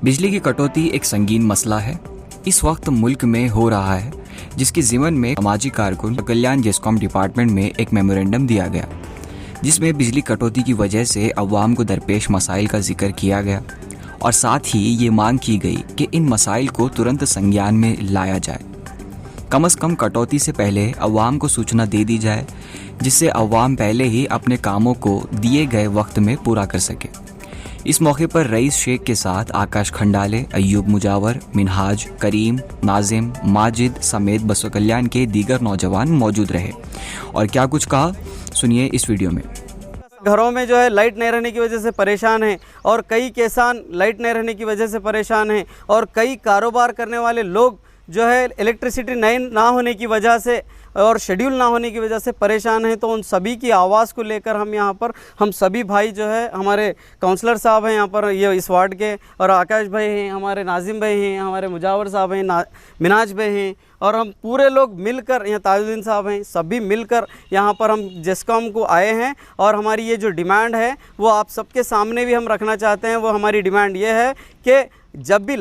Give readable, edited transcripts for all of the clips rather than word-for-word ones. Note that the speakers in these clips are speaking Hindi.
बिजली की कटौती एक संगीन मसला है। इस वक्त मुल्क में हो रहा है, जिसकी ज़िमन में सामाजिक कारकुन कल्याण जेस्कॉम डिपार्टमेंट में एक मेमोरेंडम दिया गया, जिसमें बिजली कटौती की वजह से अवाम को दरपेश मसाइल का जिक्र किया गया और साथ ही ये मांग की गई कि इन मसाइल को तुरंत संज्ञान में लाया जाए। कम से कम कटौती से पहले अवाम को सूचना दे दी जाए, जिससे अवाम पहले ही अपने कामों को दिए गए वक्त में पूरा कर सके। इस मौके पर रईस शेख के साथ आकाश खंडाले, अय्यूब मुजावर, मिनहाज, करीम, नाजिम, माजिद समेत बसो कल्याण के दीगर नौजवान मौजूद रहे और क्या कुछ कहा सुनिए इस वीडियो में। घरों में जो है लाइट नहीं रहने की वजह से परेशान हैं और कई किसान लाइट नहीं रहने की वजह से परेशान हैं और कई कारोबार करने वाले लोग जो है इलेक्ट्रिसिटी ना होने की वजह से और शेड्यूल ना होने की वजह से परेशान हैं। तो उन सभी की आवाज़ को लेकर हम यहाँ पर हम सभी भाई जो है, हमारे काउंसलर साहब हैं यहाँ पर ये इस वार्ड के, और आकाश भाई हैं, हमारे नाजिम भाई हैं, हमारे मुजावर साहब हैं, मिनाज भाई हैं, और हम पूरे लोग मिलकर, यहाँ ताजुद्दीन साहब हैं, सभी मिलकर यहाँ पर हम जेस्कॉम को आए हैं। और हमारी ये जो डिमांड है वो आप सबके सामने भी हम रखना चाहते हैं। वो हमारी डिमांड ये है कि जब भी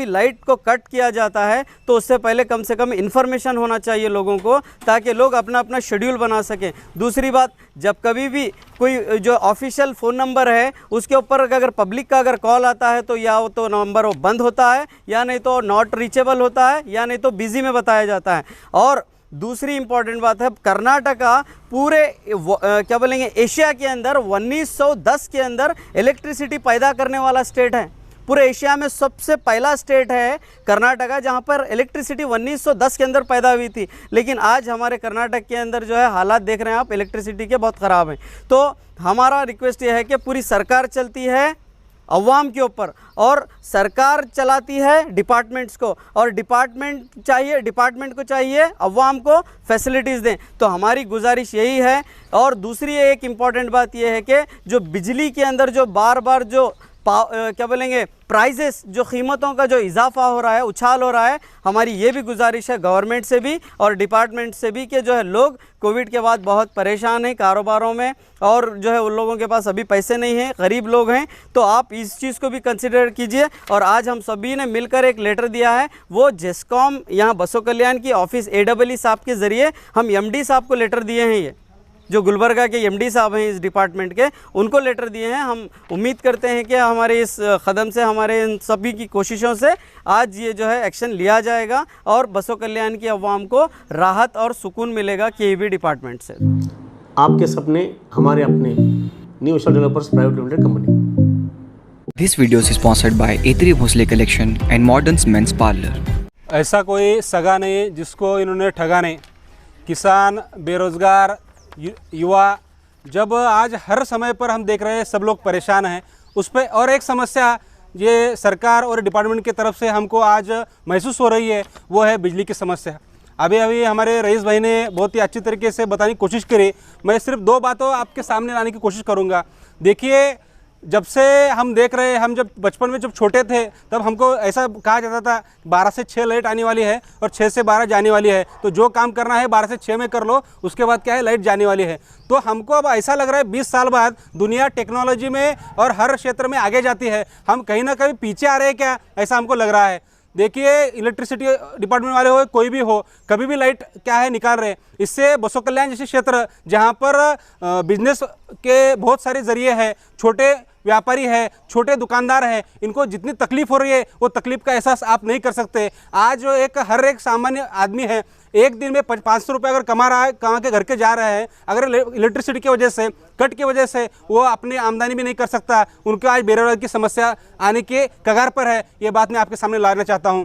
लाइट को कट किया जाता है तो उससे पहले कम से कम इन्फॉर्मेशन होना चाहिए लोगों को, ताकि लोग अपना अपना शेड्यूल बना सकें। दूसरी बात, जब कभी भी कोई जो ऑफिशियल फ़ोन नंबर है उसके ऊपर अगर पब्लिक का अगर कॉल आता है तो या तो नंबर वो बंद होता है, या नहीं तो नॉट रीचेबल होता है, या नहीं तो बिज़ी में बताया जाता है। और दूसरी इम्पॉर्टेंट बात है, कर्नाटका पूरे क्या बोलेंगे एशिया के अंदर 1910 के अंदर इलेक्ट्रिसिटी पैदा करने वाला स्टेट है। पूरे एशिया में सबसे पहला स्टेट है कर्नाटका, जहां पर इलेक्ट्रिसिटी 1910 के अंदर पैदा हुई थी। लेकिन आज हमारे कर्नाटक के अंदर जो है हालात देख रहे हैं आप, इलेक्ट्रिसिटी के बहुत ख़राब हैं। तो हमारा रिक्वेस्ट ये है कि पूरी सरकार चलती है अवाम के ऊपर और सरकार चलाती है डिपार्टमेंट्स को, और डिपार्टमेंट को चाहिए अवाम को फैसिलिटीज़ दें। तो हमारी गुजारिश यही है। और दूसरी एक इम्पॉर्टेंट बात यह है कि जो बिजली के अंदर जो बार बार जो क्या बोलेंगे प्राइजेस, जो कीमतों का जो इजाफा हो रहा है, उछाल हो रहा है, हमारी ये भी गुजारिश है गवर्नमेंट से भी और डिपार्टमेंट से भी कि जो है लोग कोविड के बाद बहुत परेशान हैं कारोबारों में, और जो है उन लोगों के पास अभी पैसे नहीं हैं, गरीब लोग हैं। तो आप इस चीज़ को भी कंसिडर कीजिए। और आज हम सभी ने मिलकर एक लेटर दिया है, वो जेस्कॉम यहाँ बसो कल्याण की ऑफिस AEE साहब के ज़रिए हम MD साहब को लेटर दिए हैं। ये जो गुलबर्गा के MD साहब हैं इस डिपार्टमेंट के, उनको लेटर दिए हैं। हम उम्मीद करते हैं कि हमारे इस कदम से, हमारे इन सभी की कोशिशों से आज ये जो है एक्शन लिया जाएगा और बसो कल्याण की अवाम को राहत और सुकून मिलेगा KEB डिपार्टमेंट से। आपके सपने हमारे अपने, new Asia developers private limited company. This video is sponsored by A3 Bhosle collection and modern men's parlour. ऐसा कोई सगा नहीं जिसको इन्होंने ठगा नहीं। किसान, बेरोज़गार, युवा, जब आज हर समय पर हम देख रहे हैं सब लोग परेशान हैं उस पर। और एक समस्या ये सरकार और डिपार्टमेंट की तरफ से हमको आज महसूस हो रही है, वो है बिजली की समस्या। अभी हमारे रईस भाई ने बहुत ही अच्छी तरीके से बताने की कोशिश करी। मैं सिर्फ 2 बातों आपके सामने लाने की कोशिश करूँगा। देखिए, जब से हम देख रहे हैं, हम जब बचपन में जब छोटे थे तब हमको ऐसा कहा जाता था 12 से 6 लाइट आने वाली है और 6 से 12 जाने वाली है, तो जो काम करना है 12 से 6 में कर लो, उसके बाद क्या है लाइट जाने वाली है। तो हमको अब ऐसा लग रहा है 20 साल बाद दुनिया टेक्नोलॉजी में और हर क्षेत्र में आगे जाती है, हम कहीं ना कहीं पीछे आ रहे हैं क्या, ऐसा हमको लग रहा है। देखिए, इलेक्ट्रिसिटी डिपार्टमेंट वाले हो, कोई भी हो, कभी भी लाइट क्या है निकाल रहे हैं। इससे बसो कल्याण जैसे क्षेत्र जहाँ पर बिजनेस के बहुत सारे जरिए हैं, छोटे व्यापारी है, छोटे दुकानदार हैं, इनको जितनी तकलीफ हो रही है वो तकलीफ का एहसास आप नहीं कर सकते। आज जो हर एक सामान्य आदमी है, एक दिन में 500 रुपये अगर कमा रहा है, कमा के घर के जा रहा है, अगर इलेक्ट्रिसिटी की वजह से, कट की वजह से वो अपनी आमदनी भी नहीं कर सकता, उनको आज बेरोजगारी की समस्या आने के कगार पर है। ये बात मैं आपके सामने लाना चाहता हूँ।